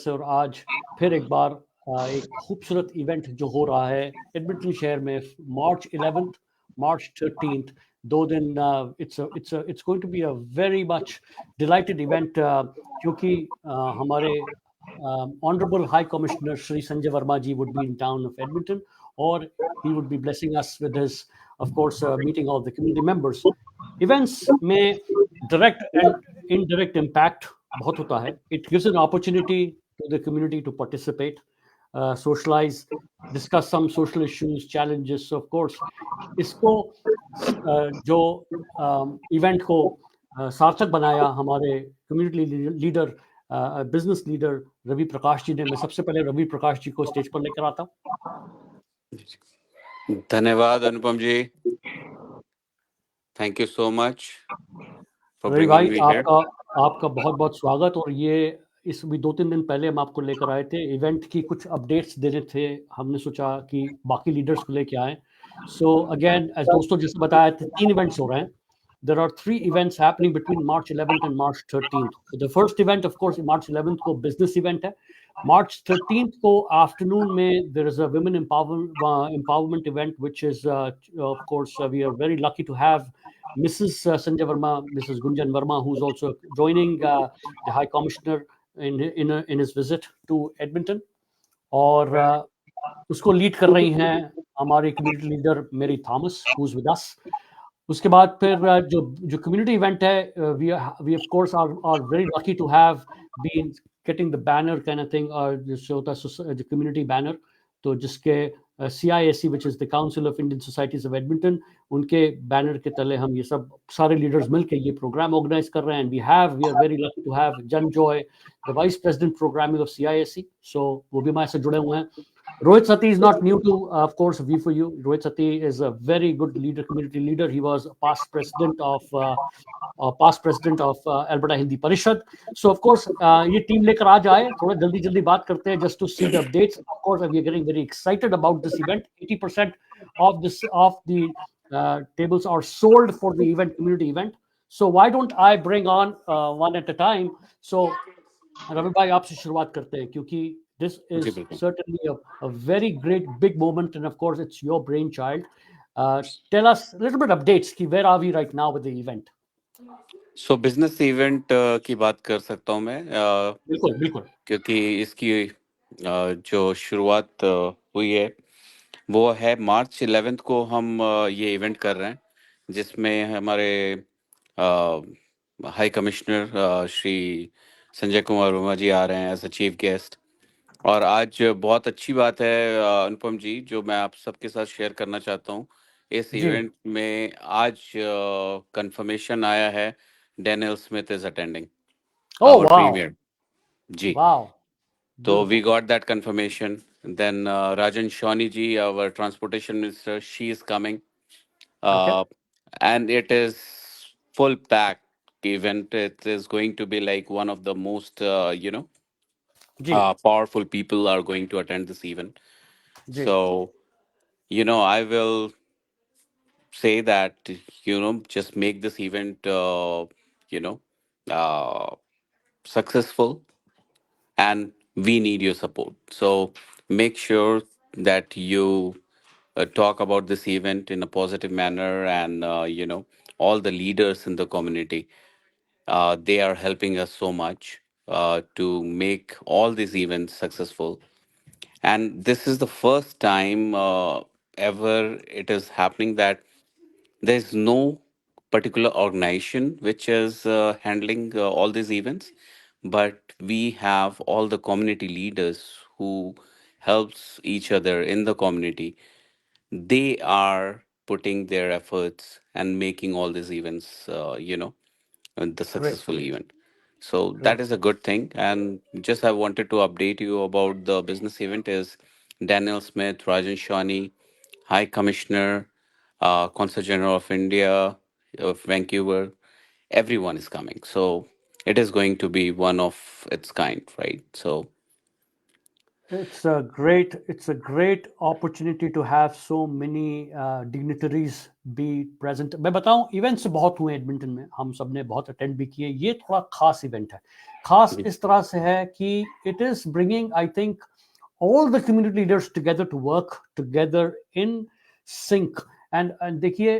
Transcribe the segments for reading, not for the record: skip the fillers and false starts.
से और आज फिर एक बार एक खूबसूरत इवेंट जो हो रहा है एडमिंटन शहर में मार्च 11th मार्च 13th 2 दिन it's going to be a very much delighted event क्योंकि हमारे Honorable High Commissioner Shri Sanjay Verma ji would be in town of Edmonton, or he would be blessing us with his, of course, meeting all the community members. Events में direct and indirect impact बहुत होता है. It gives an opportunity to the community to participate, socialize, discuss some social issues, challenges. So of course, इसको जो event को सार्थक बनाया हमारे community leader business leader Ravi Prakash ji ने. मैं सबसे पहले रवि प्रकाश जी को स्टेज पर लेकर आता हूं. धन्यवाद Anupam ji. Thank you so much for Ravi भाई, ब्रिंगिंग मी हियर. आपका बहुत बहुत स्वागत. और ये इस भी 2-3 दिन पहले हम आपको लेकर आए थे. इवेंट की कुछ अपडेट्स देने थे, हमने सोचा कि बाकी लीडर्स को लेके आए. सो अगेन दोस्तों जैसे बताया थे 3 इवेंट्स हो रहे हैं. There are 3 events happening between March 11th and March 13th. So the first event, of course, March 11th को business event है. March 13th को afternoon में there is a women empowerment event, which is, of course, we are very lucky to have Mrs. Sanjay Verma, Mrs. Gunjan Verma, who's also joining the High Commissioner in his visit to Edmonton. और उसको lead कर रही हैं हमारी community leader Mary Thomas, who's with us. उसके बाद फिर जो कम्युनिटी इवेंट है, we of course are very lucky to have been getting the banner kind of thing, और जो होता है द कम्युनिटी बैनर, तो जिसके CISE which is the council of Indian societies of Edmonton, उनके बैनर के तले हम ये सब सारे लीडर्स मिलकर ये प्रोग्राम ऑर्गेनाइज कर रहे हैं. We are very lucky to have Jan Joy, the vice president programming of CISE, so वो भी हमारे से जुड़े हुए हैं. Rohit Sati is not new to, of course, V4U. Rohit Sati is a very good leader, community leader. He was past president of Alberta Hindi Parishad. So, of course, ये team लेकर आज आए. थोड़ा जल्दी बात करते हैं just to see the updates. Of course, we are getting very excited about this event. 80% of the tables are sold for the event, community event. So, why don't I bring on one at a time? So, Ravi भाई आपसे शुरुआत करते हैं क्योंकि this is certainly a very great big moment, and of course it's your brainchild. Tell us a little bit updates ki where are we right now with the event. So business event की बात कर सकता हूँ मैं, बिल्कुल क्योंकि इसकी जो शुरुआत हुई है वो है मार्च 11th को. हम ये इवेंट कर रहे हैं जिसमें हमारे हाई कमिश्नर श्री संजय कुमार वर्मा जी आ रहे हैं एज अ चीफ गेस्ट. और आज बहुत अच्छी बात है अनुपम जी, जो मैं आप सबके साथ शेयर करना चाहता हूँ. इस इवेंट में आज कंफर्मेशन आया है Daniel Smith is attending our premier ji. तो we got that confirmation. Then Rajan Sawhney ji, our transportation minister, she is coming, and it is full packed event. It is going to be like one of the most powerful people are going to attend this event. So I will say that just make this event successful, and we need your support. So make sure that you talk about this event in a positive manner, and all the leaders in the community, they are helping us so much to make all these events successful. And this is the first time ever it is happening that there's no particular organization which is handling all these events, but we have all the community leaders who helps each other in the community. They are putting their efforts and making all these events, the successful event. So that is a good thing. And just I wanted to update you about the business event is Daniel Smith, Rajan Shani, High Commissioner, Consul General of India, of Vancouver. Everyone is coming. So it is going to be one of its kind, right? So it's a great opportunity to have so many dignitaries be present. मैं बताऊं, events बहुत हुए Edmonton में, हम सब ने बहुत attend भी किए. ये थोड़ा खास इवेंट है. खास इस तरह से है कि it is bringing I think all the community leaders together to work together in sync and देखिए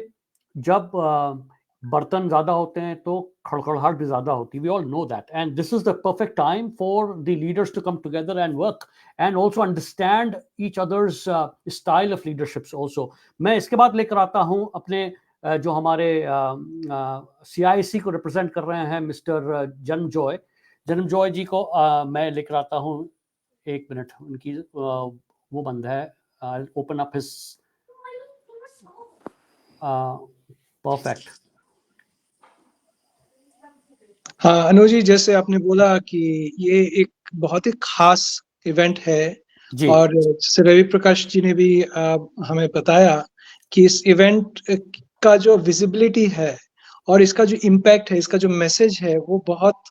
जब बर्तन ज्यादा होते हैं तो खड़खड़ाहट भी ज्यादा होती है, we all know that, and this is the perfect time for the leaders to come together and work and also understand each other's style of leaderships also. मैं इसके बाद लेकर आता हूं अपने जो हमारे CISE को रिप्रेजेंट कर रहे हैं मिस्टर जन्मजॉय जी को मैं लेकर आता हूं। एक मिनट, उनकी वो बंद है, ओपन अप हिज परफेक्ट। हाँ अनुज जी, जैसे आपने बोला कि ये एक बहुत ही खास इवेंट है जी। और जैसे रवि प्रकाश जी ने भी हमें बताया कि इस इवेंट का जो विजिबिलिटी है और इसका जो इम्पैक्ट है, इसका जो मैसेज है वो बहुत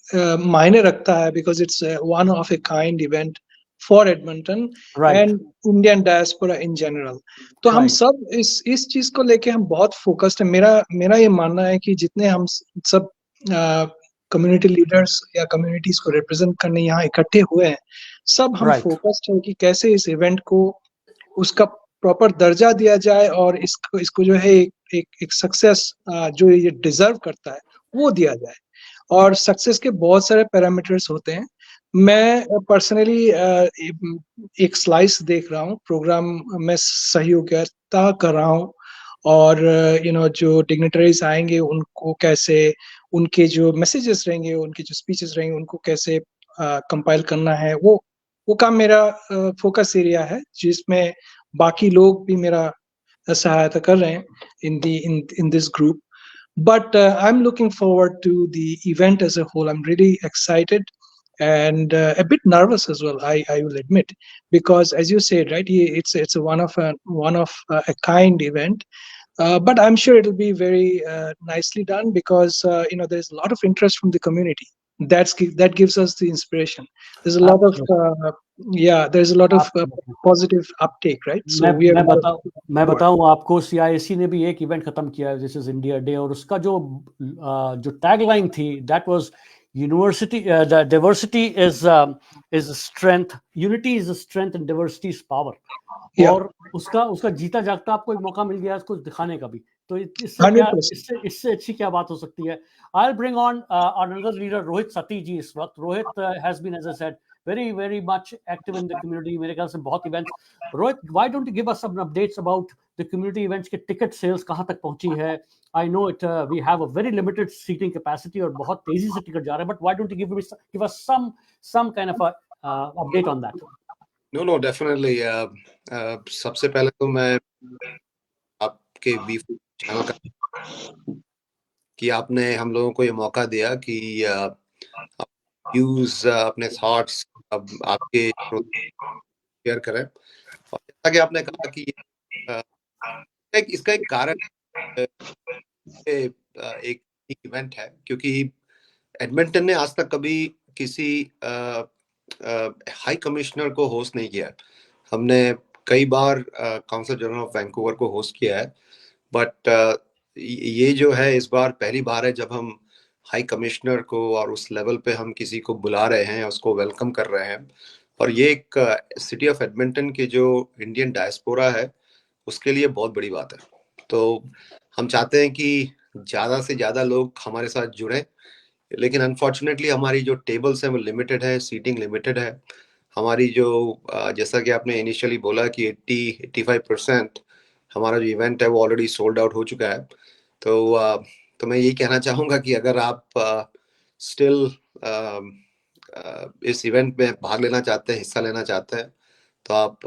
मायने रखता है, because it's one of a kind event for Edmonton and Indian diaspora in general. तो हम सब इस चीज को लेके हम बहुत फोकस्ड है। मेरा ये मानना है कि जितने हम सब कम्युनिटी लीडर्स या कम्युनिटीज को रिप्रेजेंट करने यहाँ इकट्ठे हुए हैं, सब हम फोकस्ड है कि कैसे इस इवेंट को उसका प्रॉपर दर्जा दिया जाए और इसको जो है एक सक्सेस जो ये डिजर्व करता है वो दिया जाए। और सक्सेस के बहुत सारे पैरामीटर्स होते हैं। मैं पर्सनली एक स्लाइस देख रहा हूँ, प्रोग्राम में सहयोगिता कर रहा हूँ और जो डिग्नेटरीज आएंगे उनको कैसे, उनके जो मैसेजेस रहेंगे, उनके जो स्पीचेस रहेंगे, उनको कैसे कंपाइल करना है, वो काम मेरा फोकस एरिया है, जिसमें बाकी लोग भी मेरा सहायता कर रहे हैं in this group. But I'm looking forward to the event as a whole. I'm really excited and a bit nervous as well, I will admit, because as you said, right, it's a one of a kind event. But I'm sure it'll be very nicely done because there's a lot of interest from the community. That gives us the inspiration. There's a lot of there's a lot of positive uptake, right? So मैं बताऊं आपको, CISE ने भी एक event खत्म किया है, this is India day, और उसका जो टैगलाइन थी, that was university diversity is strength, unity is strength and diversity is power. और उसका जीता जागता आपको एक मौका मिल गया इसको दिखाने का भी, तो इससे अच्छी क्या बात हो सकती है। I will bring on another leader, Rohit Sati ji इस वक्त। Rohit has been, as I said, very much active in the community, मेरे ख्याल से बहुत events. Rohit, why don't you give us some updates about the community events के टिकट सेल्स कहाँ तक पहुंची है? I know it we have a very limited seating capacity और बहुत तेजी से टिकट जा रहे हैं, but why don't you give us some kind of a update on that? No, definitely. सबसे पहले तो मैं आपके वीफू चैनल का कि आपने हम लोगों को ये मौका दिया कि व्यूज अपने थॉट्स अब आपके शेयर करें। और जैसा कि आपने कहा कि इसका एक कारण एक इवेंट है, क्योंकि एडमिंटन ने आज तक कभी किसी हाई कमिश्नर को होस्ट नहीं किया। हमने कई bar council general of Vancouver को होस्ट किया है, बट ये जो है इस बार पहली बार है जब हम हाई कमिश्नर को और उस लेवल पे हम किसी को बुला रहे हैं, उसको वेलकम कर रहे हैं। और ये एक सिटी ऑफ एडमिंटन के जो इंडियन डायस्पोरा है उसके लिए बहुत बड़ी बात है। तो हम चाहते हैं कि ज़्यादा से ज़्यादा लोग हमारे साथ जुड़ें, लेकिन अनफॉर्चुनेटली हमारी जो टेबल्स हैं वो लिमिटेड है, सीटिंग लिमिटेड है। हमारी जो जैसा कि आपने इनिशियली बोला कि 80-85% हमारा जो इवेंट है वो ऑलरेडी सोल्ड आउट हो चुका है। तो मैं यही कहना चाहूँगा कि अगर आप स्टिल इस इवेंट में भाग लेना चाहते हैं, हिस्सा लेना चाहते हैं, तो आप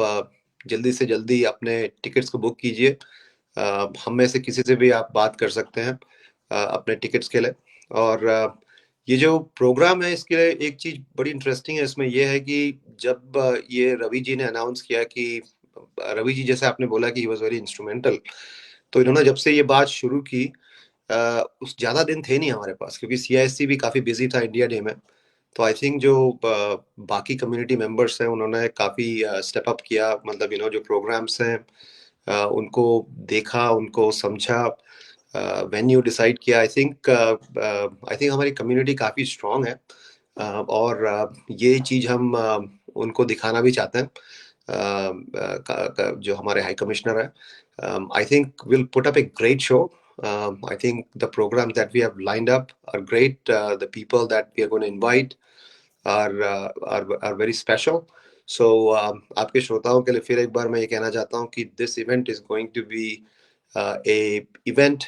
जल्दी से जल्दी अपने टिकट्स को बुक कीजिए। हम में से किसी से भी आप बात कर सकते हैं अपने टिकट्स के लिए। और ये जो प्रोग्राम है इसके लिए एक चीज़ बड़ी इंटरेस्टिंग है इसमें, यह है कि जब ये रवि जी ने अनाउंस किया कि रवि जी, जैसे आपने बोला कि ही वाज वेरी इंस्ट्रूमेंटल, तो इन्होंने जब से ये बात शुरू की उस ज़्यादा दिन थे नहीं हमारे पास, क्योंकि CISE भी काफ़ी बिजी था इंडिया डे में। तो आई थिंक जो बाकी कम्युनिटी मेंबर्स हैं उन्होंने काफ़ी स्टेप अप किया, मतलब जो प्रोग्राम्स हैं उनको देखा, उनको समझा, वेन्यू डिसाइड किया। आई थिंक हमारी कम्युनिटी काफ़ी स्ट्रॉन्ग है। और ये चीज हम उनको दिखाना भी चाहते हैं, जो हमारे हाई कमिश्नर है. I think we'll put up a great show. I think the programs that we have lined up are great. The people that we are going to invite are very special. So आपके श्रोताओं के लिए फिर एक बार मैं ये कहना चाहता हूँ कि this event is going to be a event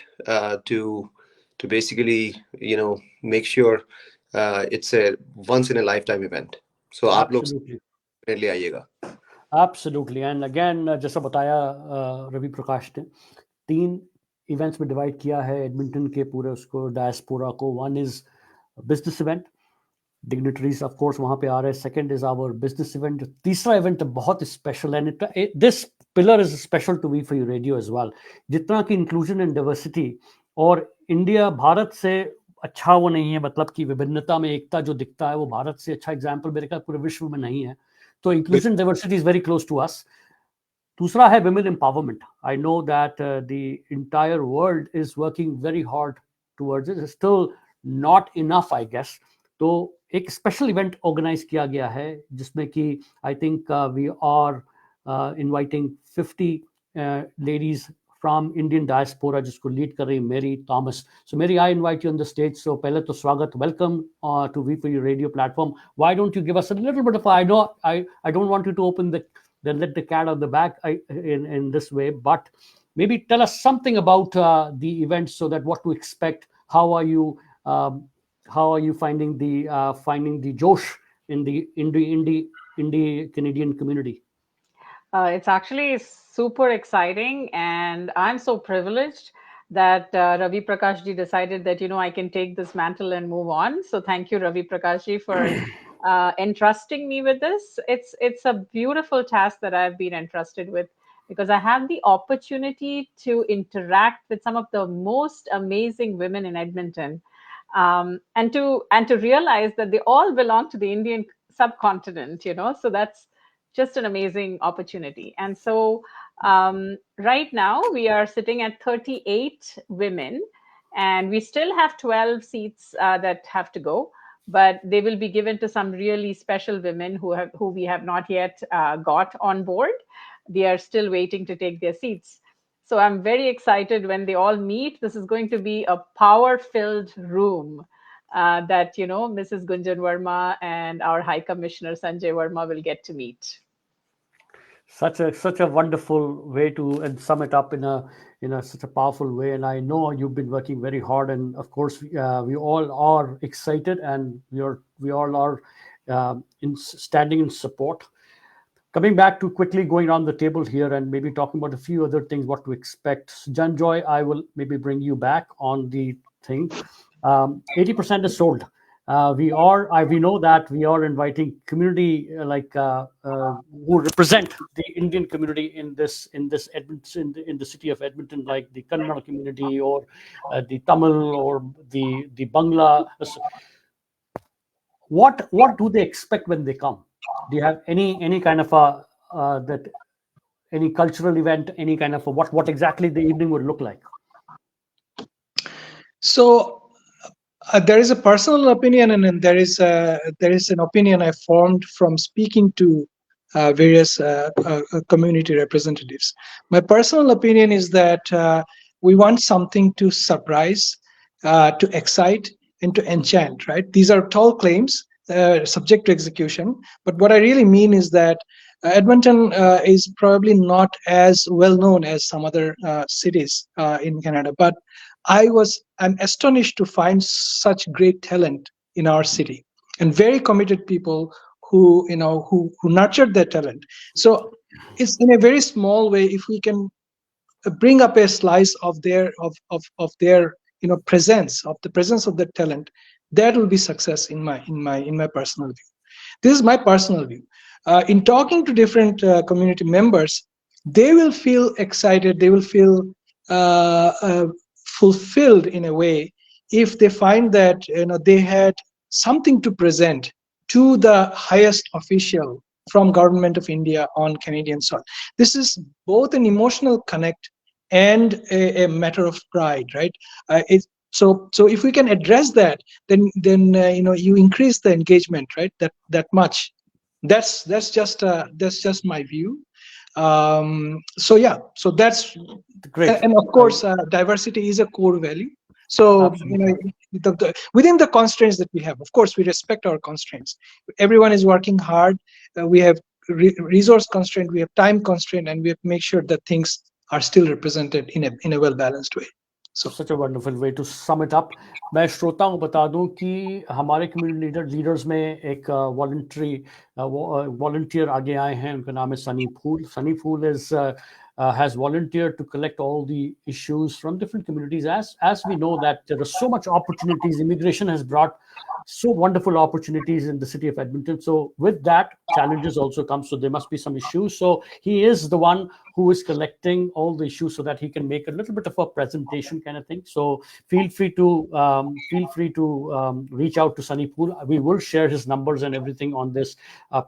to basically make sure it's a once in a lifetime event. So आप लोग Absolutely. definitely आइएगा. Absolutely. And again, जैसा बताया रवि प्रकाश ने, 3 इवेंट्स में डिवाइड किया है एडमिंटन के पूरे उसको डायस्पोरा को. One is business event, dignitaries of course वहां पे आ रहे हैं. Second is our business event. तीसरा इवेंट बहुत स्पेशल है. This pillar is special to we for you radio as well. जितना कि इंक्लूजन एंड डाइवर्सिटी, और इंडिया भारत से अच्छा वो नहीं है, मतलब कि विभिन्नता में एकता जो दिखता है वो भारत से अच्छा एग्जाम्पल मेरे ख्याल पूरे विश्व में नहीं है. तो inclusion diversity is very close to us. दूसरा है women empowerment. I know that the entire world is working very hard towards it, still not enough I guess. तो एक स्पेशल इवेंट ऑर्गेनाइज किया गया है जिसमें कि I think we are inviting 50 ladies from Indian diaspora, जिसको lead कर रही Mary Thomas. So Mary, I invite you on the stage. So पहले तो स्वागत, welcome to we for you radio platform. Why don't you give us a little bit of, I know I don't want you to open then let the cat out of the bag in this way, but maybe tell us something about the event, so that what to expect. How are you finding the Josh in the Indo Canadian community? It's actually super exciting, and I'm so privileged that Ravi Prakash ji decided that I can take this mantle and move on. So thank you, Ravi Prakash ji, for entrusting me with this. It's a beautiful task that I've been entrusted with, because I have the opportunity to interact with some of the most amazing women in Edmonton, and to realize that they all belong to the Indian subcontinent. So that's just an amazing opportunity. And so right now we are sitting at 38 women, and we still have 12 seats that have to go, but they will be given to some really special women who we have not yet got on board. They are still waiting to take their seats. So I'm very excited when they all meet. This is going to be a power-filled room that Mrs. Gunjan Verma and our High Commissioner Sanjay Verma will get to meet. Such a wonderful way to sum it up in such a powerful way. And I know you've been working very hard, and of course we all are excited, and we all are standing in support. Coming back to quickly going around the table here and maybe talking about a few other things, what to expect. Janjoy, I will maybe bring you back on the thing. 80% is sold. We know that we are inviting community who represent the Indian community in this Edmonton, in the city of Edmonton, like the Kannada community, or the Tamil, or the Bangla. What do they expect when they come? Do you have any kind of any cultural event, any kind of what exactly the evening would look like? So there is a personal opinion, and then there is an opinion I formed from speaking to various community representatives. My personal opinion is that we want something to surprise, to excite, and to enchant. Right? These are tall claims, subject to execution. But what I really mean is that Edmonton is probably not as well known as some other cities in Canada, but I'm astonished to find such great talent in our city, and very committed people who nurtured their talent. So it's in a very small way, if we can bring up a slice of their presence, of the presence of their talent, that will be success in my personal view. This is my personal view. In talking to different community members, they will feel excited, they will feel fulfilled in a way if they find that they had something to present to the highest official from Government of India on Canadian soil. This is both an emotional connect and a matter of pride, right? So if we can address that, then you increase the engagement, right? That much. That's just my view. So yeah, so that's Great. and of course diversity is a core value. So Absolutely. within the constraints that we have, of course we respect our constraints. Everyone is working hard. We have resource constraint, we have time constraint, and we have to make sure that things are still represented in a well balanced way. So Such a wonderful way to sum it up. मैं श्रोताओं को बता दूं कि हमारे community leaders में एक volunteer आगे आए हैं. उनका नाम है सनी फूल. सनी फूल has volunteered to collect all the issues from different communities. As we know that there are so much opportunities. Immigration has brought so wonderful opportunities in the city of Edmonton. So with that, challenges also come. So there must be some issues. So he is the one who is collecting all the issues so that he can make a little bit of a presentation kind of thing. So feel free to reach out to Sunny Pool. We will share his numbers and everything on this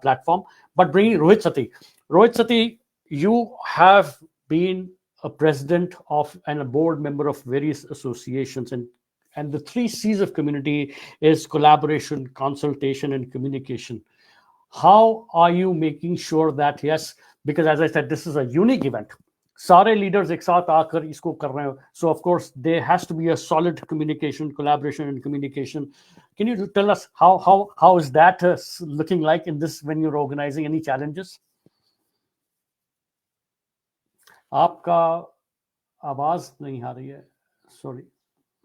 platform. But bring Rohit Sati. Rohit Sati, you have been a president of and a board member of various associations, and the 3 C's of community is collaboration, consultation, and communication. How are you making sure that, yes, because as I said, this is a unique event. सारे leaders एक साथ आकर इसको कर रहे हैं. So of course there has to be a solid communication, collaboration, and communication. Can you tell us how is that looking like in this when you're organizing? Any challenges? आपका आवाज नहीं आ रही है. Sorry.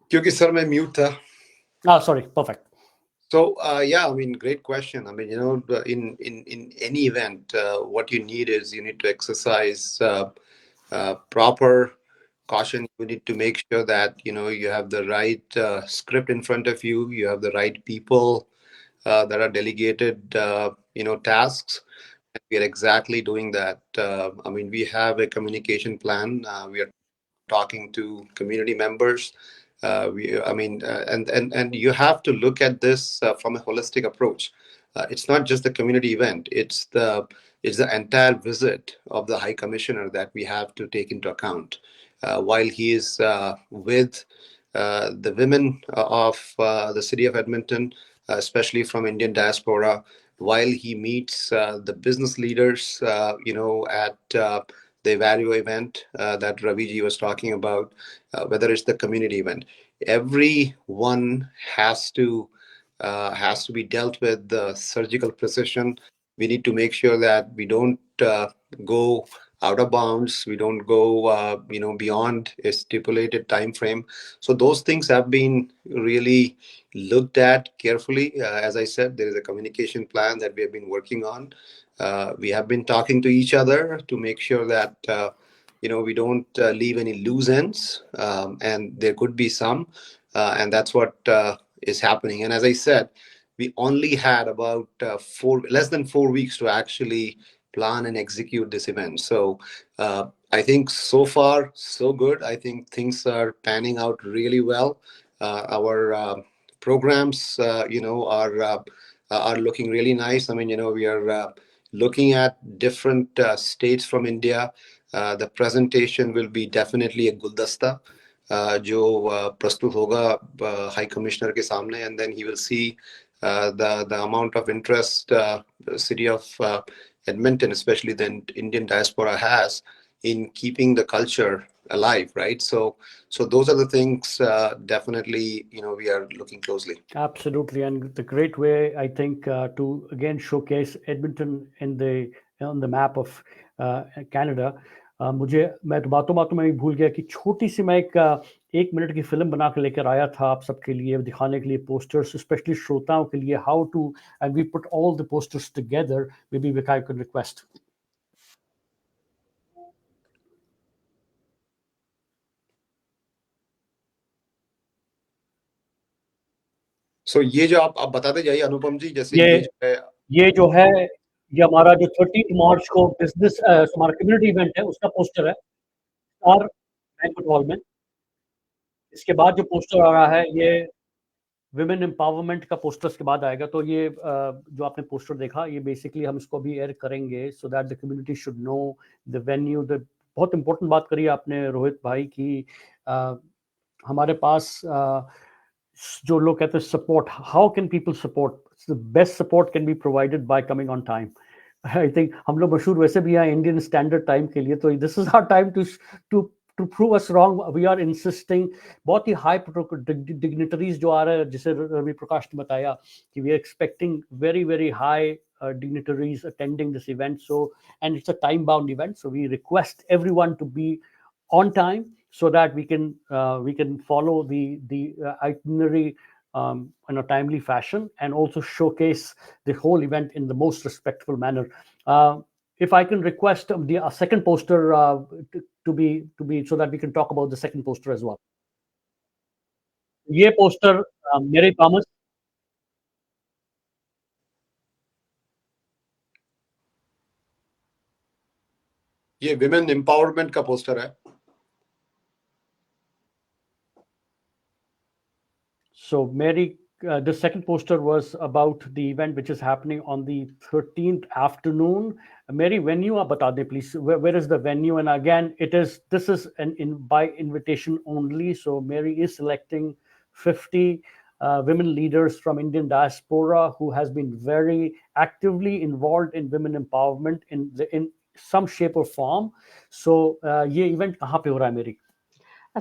क्योंकि सर मैं mute था. Sorry. Perfect. So yeah, I mean, great question. I mean, in any event, what you need is you need to exercise proper caution. You need to make sure that you have the right script in front of you. You have the right people that are delegated, tasks. And we are exactly doing that. I mean, we have a communication plan. We are talking to community members. And you have to look at this from a holistic approach. It's not just the community event. It's the entire visit of the High Commissioner that we have to take into account. While he is with the women of the city of Edmonton, especially from Indian diaspora, while he meets the business leaders, at the Evaluate event that Raviji was talking about, whether it's the community event, everyone has to be dealt with the surgical precision. We need to make sure that we don't go out of bounds. We don't go, beyond a stipulated time frame. So those things have been really looked at carefully. As I said, there is a communication plan that we have been working on. We have been talking to each other to make sure that we don't leave any loose ends, and there could be some, and that's what is happening. And as I said, we only had about less than 4 weeks to actually plan and execute this event. So I think so far so good. I think things are panning out really well. Our programs, are looking really nice. I mean, we are looking at different states from India. The presentation will be definitely a guldasta जो प्रस्तुत होगा High Commissioner के सामने, and then he will see the amount of interest city of Edmonton, especially the Indian diaspora, has in keeping the culture alive, right? So those are the things definitely we are looking closely. Absolutely, and the great way I think to again showcase Edmonton on the map of Canada. मैं तो बातों में भूल गया कि छोटी सी मैं एक मिनट की फिल्म बना के लेकर आया था आप सबके लिए दिखाने के लिए पोस्टर्स स्पेशली श्रोताओं के लिए how to and we put all the posters together maybe I can request So ये जो आप बताते जाइए अनुपम जी, जैसे ये जो है ये हमारा जो 30 मार्च को बिजनेस हमारा कम्युनिटी इवेंट है उसका पोस्टर है स्टार बैंक्वेट हॉल में. इसके बाद जो पोस्टर आ रहा है ये विमेन एम्पावरमेंट का पोस्टर के बाद आएगा. तो ये जो आपने पोस्टर देखा ये बेसिकली हम इसको भी एयर करेंगे so that the community should know the venue. The बहुत इंपॉर्टेंट बात करी आपने रोहित भाई की हमारे पास जो लोग कहते हैं support, how can people support? The best support can be provided by coming on time. I think हम लोग मशहूर वैसे भी हैं इंडियन स्टैंडर्ड टाइम के लिए, तो this is our time to to prove us wrong. We are insisting. बहुत ही high dignitaries जो आ रहे हैं, जिसे रवि प्रकाश ने बताया कि we are expecting very high dignitaries attending this event. So, and it's a time bound event, so we request everyone to be on time so that we can follow the itinerary in a timely fashion, and also showcase the whole event in the most respectful manner. If I can request the second poster to be so that we can talk about the second poster as well. ये poster मेरे Thomas ये women empowerment का poster है. So Mary, the second poster was about the event which is happening on the 13th afternoon. Mary, venue आप बता दें please. Where is the venue? And again, this is by invitation only. So Mary is selecting 50 women leaders from Indian diaspora who has been very actively involved in women empowerment in some shape or form. So ये event कहाँ पे हो रहा है Mary?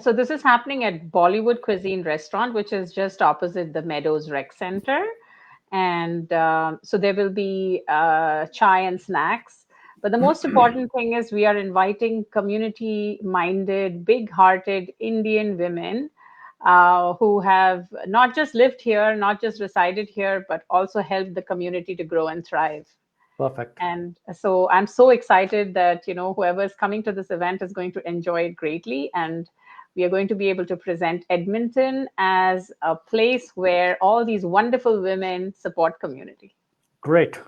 So this is happening at Bollywood Cuisine Restaurant, which is just opposite the Meadows Rec Center. And so there will be chai and snacks. But the most important thing is we are inviting community-minded, big-hearted Indian women who have not just lived here, not just resided here, but also helped the community to grow and thrive. Perfect. And so I'm so excited that, whoever is coming to this event is going to enjoy it greatly. And we are going to be able to present Edmonton as a place where all these wonderful women support community. Great.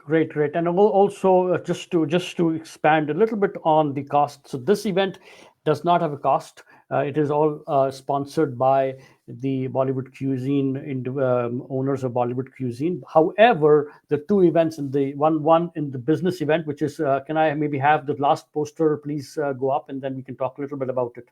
And also just to expand a little bit on the cost. So this event does not have a cost. It is all sponsored by the Bollywood Cuisine owners of Bollywood Cuisine. However, the two events in the one in the business event, which is can I maybe have the last poster please go up, and then we can talk a little bit about it.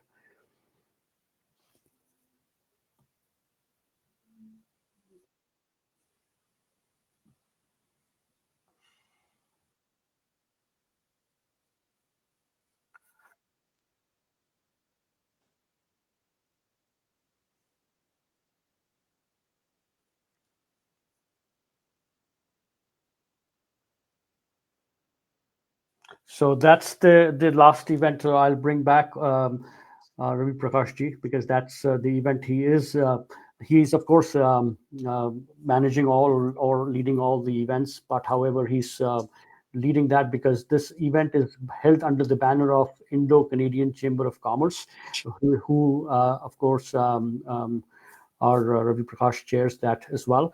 So that's the last event. So I'll bring back Ravi Prakash ji, because that's the event he's of course managing all or leading all the events, but however he's leading that because this event is held under the banner of Indo Canadian Chamber of Commerce, who of course our Ravi Prakash chairs that as well.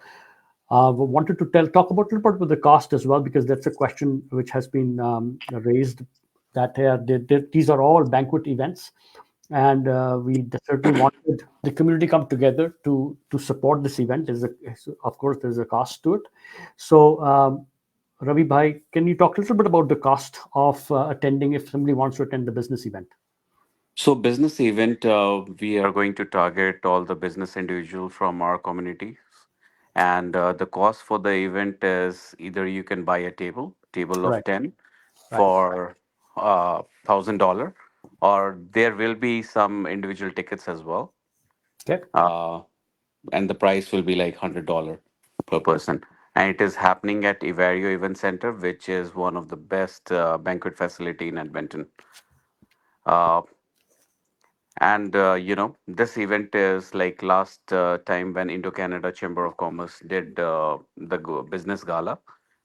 Wanted to talk about a little bit with the cost as well, because that's a question which has been raised, that these are all banquet events, and we certainly wanted the community come together to support this event. Of course there's a cost to it. So Ravi bhai, can you talk a little bit about the cost of attending if somebody wants to attend the business event? So, business event, we are going to target all the business individuals from our community. And the cost for the event is either you can buy a table of Right. 10 Right. for $1,000, or there will be some individual tickets as well. Okay. And the price will be like $100 per person. And it is happening at Ivario Event Center, which is one of the best banquet facility in Edmonton. Uh, And this event is like last time when Indo Canada Chamber of Commerce did the business gala,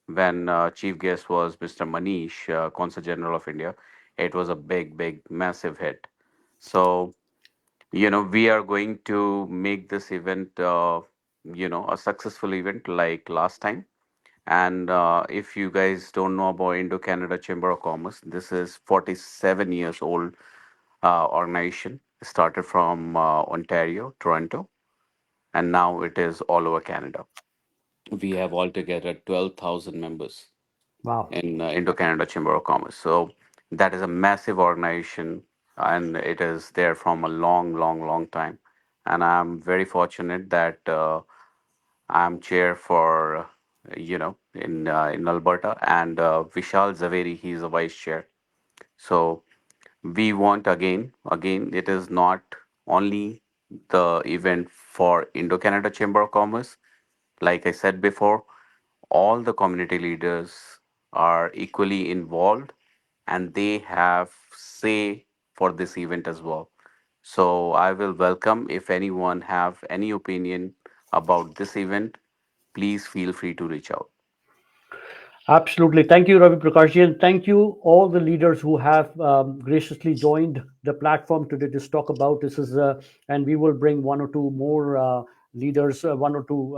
when chief guest was Mr. Manish, Consul General of India. It was a big, massive hit. So we are going to make this event, a successful event like last time. And if you guys don't know about Indo Canada Chamber of Commerce, this is 47 years old organization. Started from Ontario, Toronto, and now it is all over Canada. We have altogether 12,000 members Wow. in Indo Canada Chamber of Commerce. So that is a massive organization, and it is there from a long time. and I'm very fortunate that I'm chair for in Alberta, and Vishal Zaveri, he's a vice chair. So we want again, it is not only the event for Indo Canada Chamber of Commerce. Like I said before, all the community leaders are equally involved, and they have say for this event as well. So I will welcome if anyone have any opinion about this event, please feel free to reach out. Absolutely. Thank you, Ravi Prakashji, and thank you all the leaders who have graciously joined the platform today to talk about this. And we will bring one or two more leaders, one or two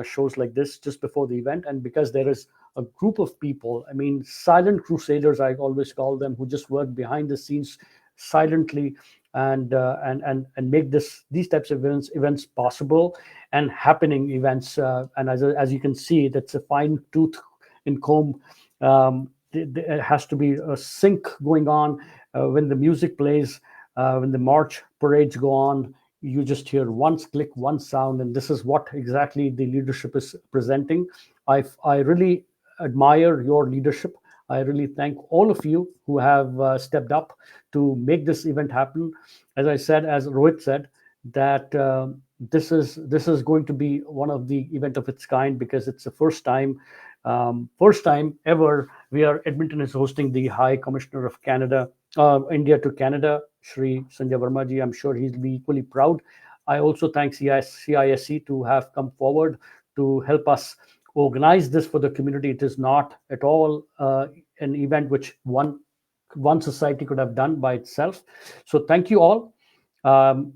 shows like this just before the event. And because there is a group of people, I mean, silent crusaders, I always call them, who just work behind the scenes silently and make these types of events possible and happening events. And as you can see, that's a fine tooth in comb. There has to be a sync going on when the music plays, when the march parades go on. You just hear one click, one sound, and this is what exactly the leadership is presenting. I really admire your leadership. I really thank all of you who have stepped up to make this event happen. As I said, as Rohit said, that this is going to be one of the event of its kind because it's the first time ever where Edmonton is hosting the High Commissioner of Canada, India to Canada, Shri Sanjay Verma ji. I'm sure he'll be equally proud. I also thank CISE to have come forward to help us organize this for the community. It is not at all an event which one society could have done by itself. So thank you all. Um,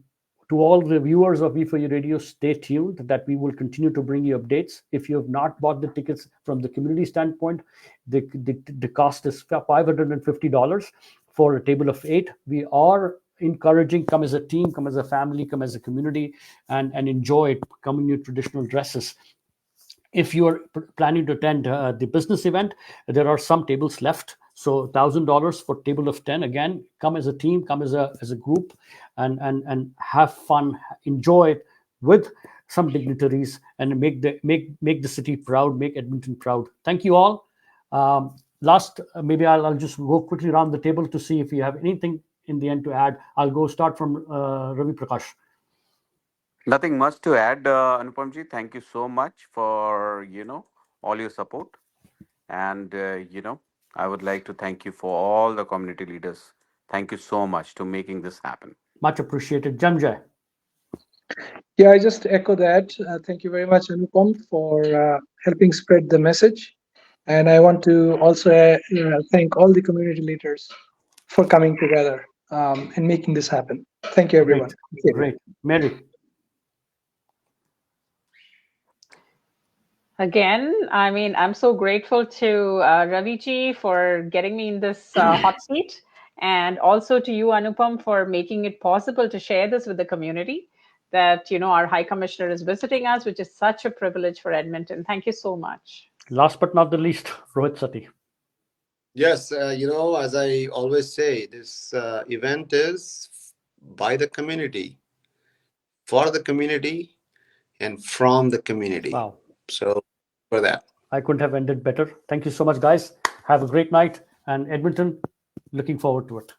to all the viewers of V4U Radio, stay tuned that we will continue to bring you updates. If you have not bought the tickets from the community standpoint, the cost is $550 for a table of 8. We are encouraging, come as a team, come as a family, come as a community, and enjoy it, come in your traditional dresses. If you're planning to attend the business event, there are some tables left. So $1,000 for table of 10. Again, come as a team, come as a group, and have fun, enjoy it with some dignitaries, and make the city proud, make Edmonton proud. Thank you all. Last, maybe I'll just go quickly around the table to see if you have anything in the end to add. I'll go start from Ravi Prakash. Nothing much to add, Anupamji. Thank you so much for all your support, and I would like to thank you for all the community leaders. Thank you so much to making this happen. Much appreciated, Janjay. Yeah, I just echo that. Thank you very much, Anupam, for helping spread the message. And I want to also thank all the community leaders for coming together and making this happen. Thank you, everyone. Great. Mary. Again, I mean, I'm so grateful to Ravi ji for getting me in this hot seat, and also to you, Anupam, for making it possible to share this with the community. That our High Commissioner is visiting us, which is such a privilege for Edmonton. Thank you so much. Last but not the least, Rohit Sati. Yes, as I always say, this event is by the community, for the community, and from the community. Wow. So for that. I couldn't have ended better. Thank you so much, guys. Have a great night. And Edmonton, looking forward to it.